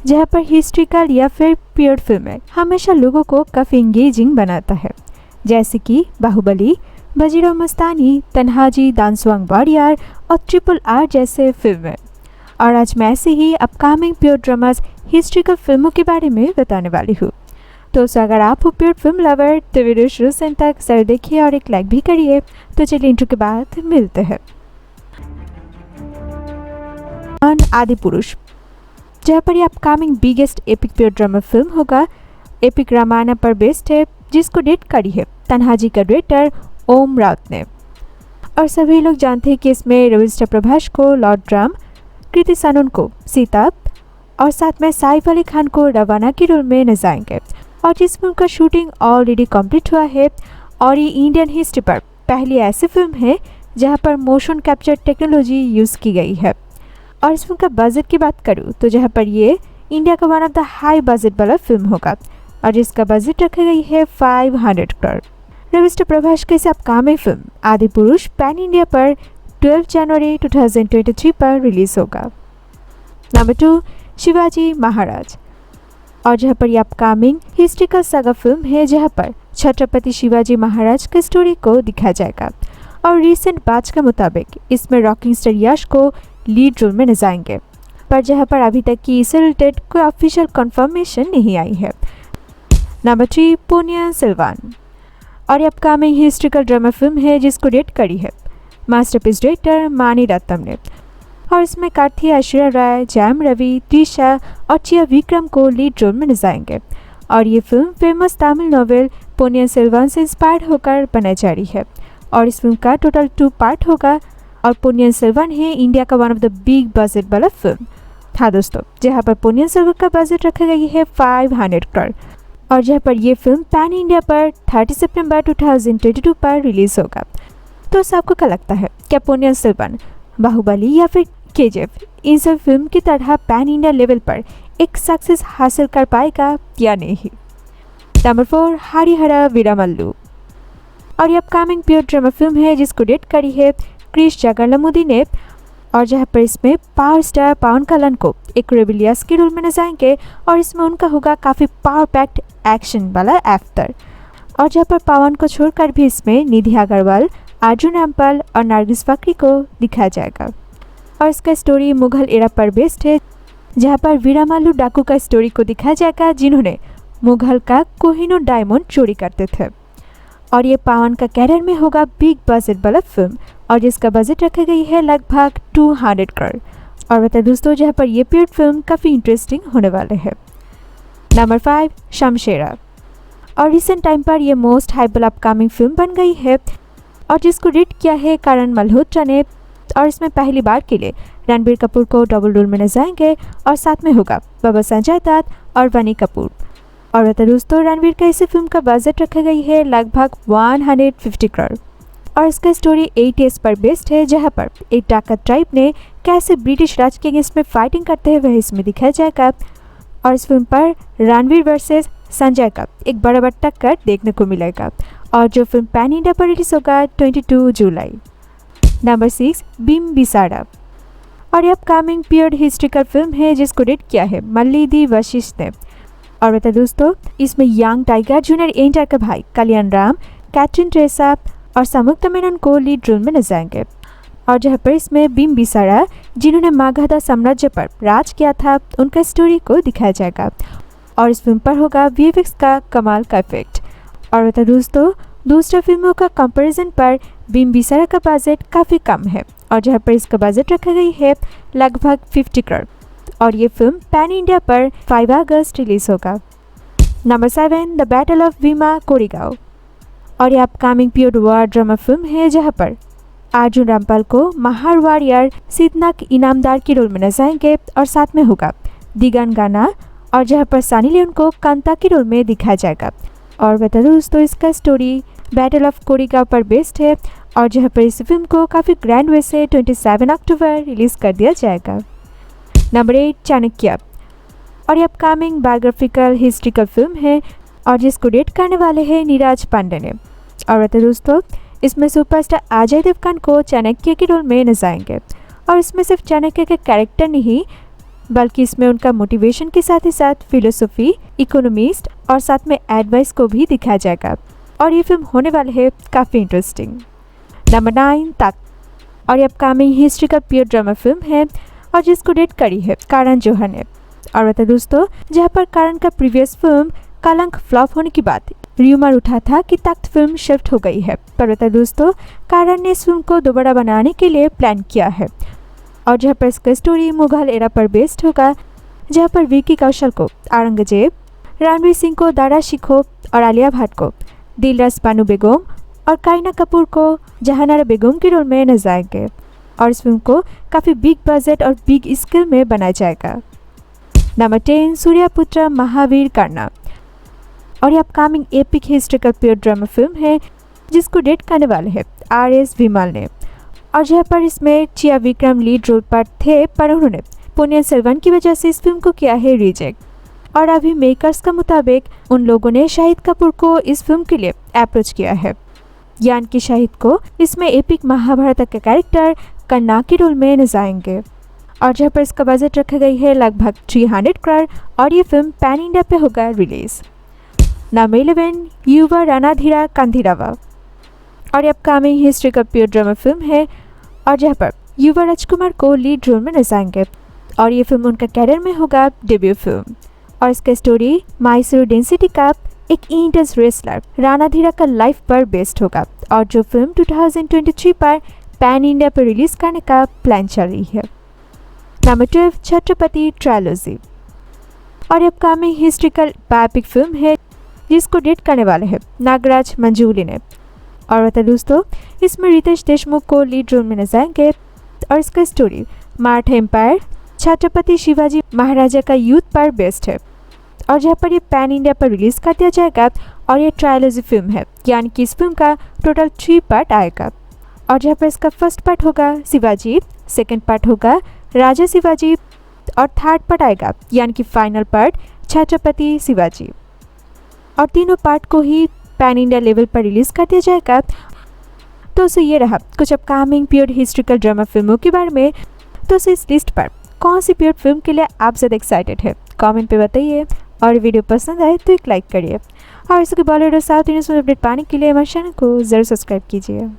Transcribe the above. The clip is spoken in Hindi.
जहाँ पर हिस्ट्रिकल या फिर पीरियड फिल्में हमेशा लोगों को काफ़ी इंगेजिंग बनाता है, जैसे कि बाहुबली, बाजीराव मस्तानी, तन्हाजी, दानसवांग वारियर और RRR जैसे फिल्में। और आज मैं ऐसे ही अपकमिंग पीरियड ड्रामास हिस्ट्रिकल फिल्मों के बारे में बताने वाली हूँ। तो अगर आप हो पीरियड फिल्म लवर तो वीडियो शुरू से अंत तक जरूर देखिए और एक लाइक भी करिए। तो चलिए इंट्रो के बाद मिलते हैं। आदि पुरुष, जहाँ पर ये upcoming biggest epic period drama film होगा। एपिक रामायण पर बेस्ड है, जिसको डायरेक्ट करी है तन्हाजी का डायरेक्टर ओम राउत ने। और सभी लोग जानते हैं कि इसमें रविंद्र प्रभास को लॉर्ड राम, कृति सनन को सीता और साथ में साइफ अली खान को रवाना के रोल में नजाएंगे। और जिस फिल्म का शूटिंग ऑलरेडी कंप्लीट हुआ है और ये इंडियन हिस्ट्री पर पहली ऐसी फिल्म है जहां पर मोशन कैप्चर टेक्नोलॉजी यूज़ की गई है। और इस फिल्म का बजट की बात करूँ तो जहां पर ये इंडिया का one of the high budget वाला फिल्म होगा और जिसका बजट रखी गई है 500 करोड़। रविंद्र प्रभास की इस अपकमिंग फिल्म आदि पुरुष पैन इंडिया पर 12 जनवरी 2023 पर रिलीज होगा। नंबर 2, शिवाजी महाराज, और जहाँ पर यह अपकमिंग हिस्ट्रिकल सागा फिल्म है जहाँ पर छत्रपति शिवाजी महाराज की स्टोरी को दिखाया जाएगा। और रिसेंट बैच के मुताबिक इसमें रॉकिंग स्टार यश को लीड रोल में नजाएंगे, पर जहाँ पर अभी तक की इससे रिलेटेड कोई ऑफिशियल कंफर्मेशन नहीं आई है। नंबर 3, पोन्नियिन सेल्वन, और ये अपकमिंग हिस्ट्रिकल ड्रामा फिल्म है जिसको डायरेक्ट करी है मास्टरपीस डायरेक्टर मानी रत्नम ने। और इसमें कार्थी, ऐश्वर्या राय, जैम रवि, त्रिशा और चिया विक्रम को लीड रोल में नजाएंगे। और ये film famous Tamil novel Ponniyin Selvan से इंस्पायर्ड होकर बनाई जा रही है। और इस फिल्म का टोटल 2 पार्ट होगा। और पोन्नियिन सेल्वन है इंडिया का one of the big budget वाला फिल्म था दोस्तों, जहाँ पर पोन्नियिन सेल्वन का बजट रखा गई है 500 करोड़। और जहाँ पर यह फिल्म पैन इंडिया पर 30 सितंबर 2022 पर रिलीज होगा। तो सबको क्या लगता है, क्या पोन्नियिन सेल्वन, बाहुबली या फिर KGF इन सब फिल्म की तरह पैन इंडिया लेवल पर एक सक्सेस हासिल कर पाएगा या नहीं? नंबर 4, हरिहर वीरमल्लू, और ये अपकमिंग पीरियड ड्रामा फिल्म है जिसको डायरेक्ट करी है क्रिश जगरलमुदी ने। और जहाँ पर इसमें पावर स्टार पवन कल्याण को एक रेबिलियस के रोल में नजाएंगे और इसमें उनका होगा काफ़ी पावर पैक्ड एक्शन वाला एक्टर। और जहाँ पर पवन को छोड़कर भी इसमें निधि अग्रवाल, अर्जुन रामपाल और नरगिस फाकरी को दिखाया जाएगा। और इसका स्टोरी मुगल एरा पर बेस्ड है, जहाँ पर वीरमल्लू डाकू का स्टोरी को दिखाया जाएगा जिन्होंने मुगल का कोहिनूर डायमंड चोरी करते थे। और ये पवन का कैरियर में होगा बिग बजट वाला फिल्म और जिसका बजट रखी गई है लगभग 200 करोड़। और बता दोस्तों, जहाँ पर ये पीरियड फिल्म काफ़ी इंटरेस्टिंग होने वाले है। नंबर 5, शमशेरा, और रिसेंट टाइम पर ये मोस्ट हाइपल अपकमिंग फिल्म बन गई है और जिसको डायरेक्ट किया है करण मल्होत्रा ने। और इसमें पहली बार के लिए रणबीर कपूर को डबल रोल में नजाएंगे और साथ में होगा बाबा संजय दत्त और वानी कपूर। और बता दोस्तों, रणबीर का इसी फिल्म का बजट रखा गई है लगभग 150 करोड़। और इसका स्टोरी 8 years पर बेस्ड है, जहां पर एक डाकत ट्राइब ने कैसे ब्रिटिश राज के अगेंस्ट में फाइटिंग करते हैं वह इसमें दिखाया जाएगा। और इस फिल्म पर रणबीर वर्सेस संजय का एक बड़ा टक्कर देखने को मिलेगा। और जो फिल्म पैन इंडिया पर रिलीज होगा 22 जुलाई। नंबर 6, बिम्बिसारा, और ये अपकमिंग पीरियड हिस्ट्रिकल फिल्म है जिसको डायरेक्ट किया है मल्लिदी वशिष्ठ ने। और बता दोस्तों, इसमें यंग टाइगर जूनियर एनटीआर का भाई कल्याण राम, कैथरीन ट्रेसा और संयुक्त मेनन को लीड रोल में नजाएंगे। और जहाँ पर इसमें बिम्बिसारा, जिन्होंने मगध साम्राज्य पर राज किया था, उनका स्टोरी को दिखाया जाएगा। और इस फिल्म पर होगा VFX का कमाल का इफेक्ट। और बता दोस्तों, दूसरा फिल्मों का कंपैरिजन पर बिम्बिसारा का बजट काफ़ी कम है और जहाँ पर इसका बजट रखा गई है लगभग 50 करोड़। और ये फिल्म पैन इंडिया पर 5 अगस्त रिलीज होगा। Number 7, the battle of Bhima Koregaon, और ये upcoming period war drama film है जहाँ पर अर्जुन रामपाल को महार वॉरियर सिद्धनाथ इनामदार के रोल में नजाएंगे और साथ में होगा दिगन गाना। और जहाँ पर सनी लियोन को कांता के रोल में दिखाया जाएगा। और बता दोस्तों, इसका स्टोरी बैटल ऑफ कोरेगांव पर बेस्ड है और जहाँ पर इस फिल्म को काफ़ी ग्रैंड वे से 27 अक्टूबर रिलीज कर दिया जाएगा। नंबर 8, चाणक्य, और ये अपकमिंग बायोग्राफिकल हिस्ट्रिकल फिल्म है और जिसको डायरेक्ट करने वाले हैं नीरज पांडे ने। और बता दोस्तों, इसमें सुपरस्टार अजय देवगन को चाणक्य के रोल में नजाएंगे और इसमें सिर्फ चाणक्य के कैरेक्टर नहीं बल्कि इसमें उनका मोटिवेशन के साथ ही साथ फिलोसफी, इकोनॉमिस्ट और साथ में एडवाइस को भी दिखाया जाएगा और ये फिल्म होने वाली है काफ़ी इंटरेस्टिंग। नंबर 9 तख्त और ये upcoming historical pure drama film है और जिसको डायरेक्ट करी है करण जौहर ने। और बता दोस्तों, जहाँ पर करण का प्रीवियस फिल्म कलंक फ्लॉप होने के बाद र्यूमर उठा था कि तख्त फिल्म शिफ्ट हो गई है, पर बता दोस्तों करण ने इस फिल्म को दोबारा बनाने के लिए प्लान किया है और जहाँ पर इसका स्टोरी मुगल एरा पर बेस्ड होगा, जहाँ पर विकी कौशल को औरंगजेब, रणवीर सिंह को दारा शिखो और आलिया भट्ट को दिलरास बानो बेगम और करीना कपूर को जहानारा बेगम के रोल में नजर आएंगे और इस फिल्म को काफ़ी बिग बजट और बिग स्केल में बनाया जाएगा। नंबर 10 सूर्यपुत्र महावीर कर्णा और ये upcoming epic historical pure drama film है जिसको डायरेक्ट करने वाले हैं RS विमल ने और जहाँ पर इसमें चिया विक्रम लीड रोल पर थे, पर उन्होंने पुनियन सेल्वन की वजह से इस फिल्म को किया है रिजेक्ट और अभी मेकर्स का मुताबिक उन लोगों ने शाहिद कपूर को इस फिल्म के लिए अप्रोच किया है, यानी कि शाहिद को इसमें एपिक महाभारत का कैरेक्टर कर्णा के रोल में नजर आएंगे और जहाँ पर इसका बजट रखा गई है लगभग 300 करोड़ और ये फिल्म पैन इंडिया पे होगा रिलीज। नंबर 11 युवा रणधीरा कंधीरावा और ये upcoming historical pure drama film है और जहाँ पर युवा राजकुमार को लीड रोल में नजर आएंगे और ये फिल्म उनका कैरियर में होगा डेब्यू फिल्म और इसका स्टोरी मैसूर डेंसिटी का एक इंटेंस रेसलर रणधीरा का लाइफ पर बेस्ड होगा और जो फिल्म 2023 पर पैन इंडिया पर रिलीज करने का प्लान चल रही है। नंबर 12 छत्रपति ट्रायलॉजी और ये अपकमिंग हिस्ट्रिकल बायोपिक फिल्म है जिसको डायरेक्ट करने वाले हैं नागराज मंजूली ने और बता दोस्तों इसमें रितेश देशमुख को लीड रोल में नजर आएंगे और इसका स्टोरी मराठा एम्पायर छत्रपति शिवाजी महाराजा का यूथ पर बेस्ड है और जहाँ पर ये पैन इंडिया पर रिलीज कर दिया जाएगा और ये ट्रायलॉजी फिल्म है, यानी कि इस फिल्म का टोटल 3 पार्ट आएगा और जहाँ पर इसका फर्स्ट पार्ट होगा शिवाजी, सेकेंड पार्ट होगा राजा शिवाजी और थर्ड पार्ट आएगा यानी कि फाइनल पार्ट छत्रपति शिवाजी और तीनों पार्ट को ही पैन इंडिया लेवल पर रिलीज कर दिया जाएगा। तो ये रहा कुछ अपकमिंग प्योर हिस्ट्रिकल ड्रामा फिल्मों के बारे में। तो इस लिस्ट पर कौन सी प्योर फिल्म के लिए आप ज़्यादा एक्साइटेड है कमेंट पे बताइए और वीडियो पसंद आए तो एक लाइक करिए और इसके बॉलीवुड और साउथ इंडियन अपडेट पाने के लिए हमारे चैनल को ज़रूर सब्सक्राइब कीजिए।